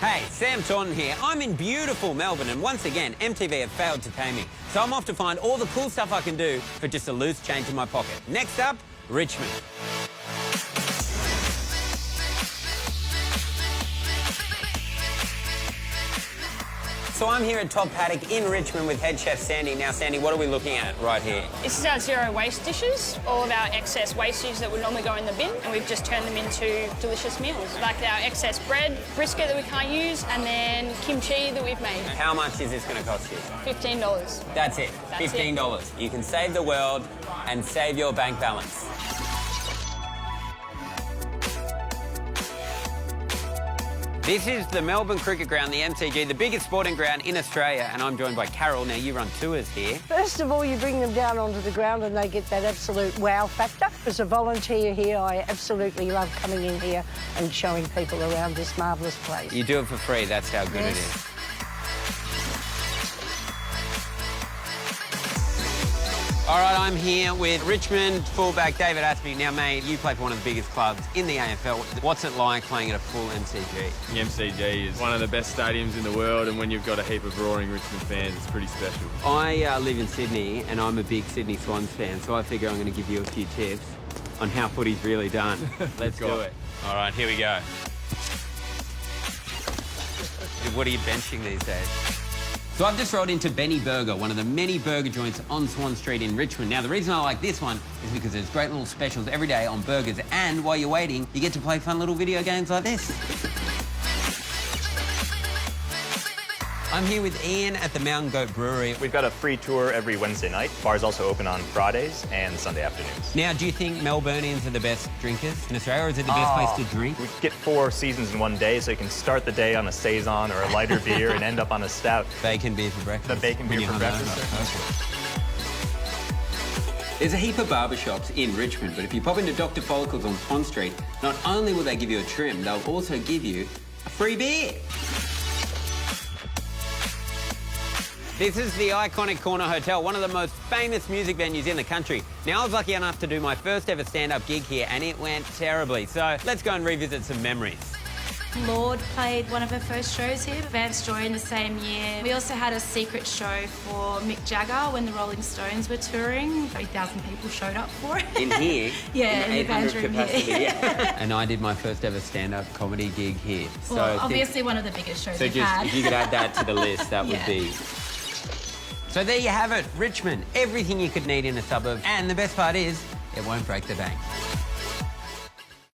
Hey, Sam Taunton here. I'm in beautiful Melbourne and once again, MTV have failed to pay me. So I'm off to find all the cool stuff I can do for just a loose change in my pocket. Next up, Richmond. So I'm here at Top Paddock in Richmond with head chef Sandy. Now, Sandy, what are we looking at right here? This is our zero waste dishes, all of our excess wastage that would normally go in the bin, and we've just turned them into delicious meals, like our excess bread, brisket that we can't use, and then kimchi that we've made. How much is this going to cost you? $15. That's it, That's $15. it. You can save the world and save your bank balance. This is the Melbourne Cricket Ground, the MCG, the biggest sporting ground in Australia, and I'm joined by Carol. Now, you run tours here. First of all, you bring them down onto the ground and they get that absolute wow factor. As a volunteer here, I absolutely love coming in here and showing people around this marvellous place. You do it for free, that's how good Yes. it is. All right, I'm here with Richmond fullback David Aspey. Now, mate, you play for one of the biggest clubs in the AFL. What's it like playing at a full MCG? The MCG is one of the best stadiums in the world, and when you've got a heap of roaring Richmond fans, it's pretty special. I live in Sydney, and I'm a big Sydney Swans fan, so I figure I'm going to give you a few tips on how footy's really done. Let's do it. All right, here we go. What are you benching these days? So I've just rolled into Benny Berger, one of the many burger joints on Swan Street in Richmond. Now, the reason I like this one is because there's great little specials every day on burgers, and while you're waiting, you get to play fun little video games like this. I'm here with Ian at the Mountain Goat Brewery. We've got a free tour every Wednesday night. Bars also open on Fridays and Sunday afternoons. Now, do you think Melburnians are the best drinkers in Australia, or is it the best place to drink? We get 4 seasons in one day, so you can start the day on a Saison or a lighter beer and end up on a stout. Bacon beer for breakfast. The bacon beer for breakfast. There's a heap of barbershops in Richmond, but if you pop into Dr. Follicles on Pond Street, not only will they give you a trim, they'll also give you a free beer. This is the iconic Corner Hotel, one of the most famous music venues in the country. Now, I was lucky enough to do my first ever stand-up gig here, and it went terribly. So let's go and revisit some memories. Lord played one of her first shows here, Vance Joy in the same year. We also had a secret show for Mick Jagger when the Rolling Stones were touring. 3,000 people showed up for it. In here? Yeah, in the 800 band room capacity. here. And I did my first ever stand-up comedy gig here. Well, obviously one of the biggest shows we've had. If you could add that to the list, that would be... So there you have it, Richmond. Everything you could need in a suburb. And the best part is, it won't break the bank.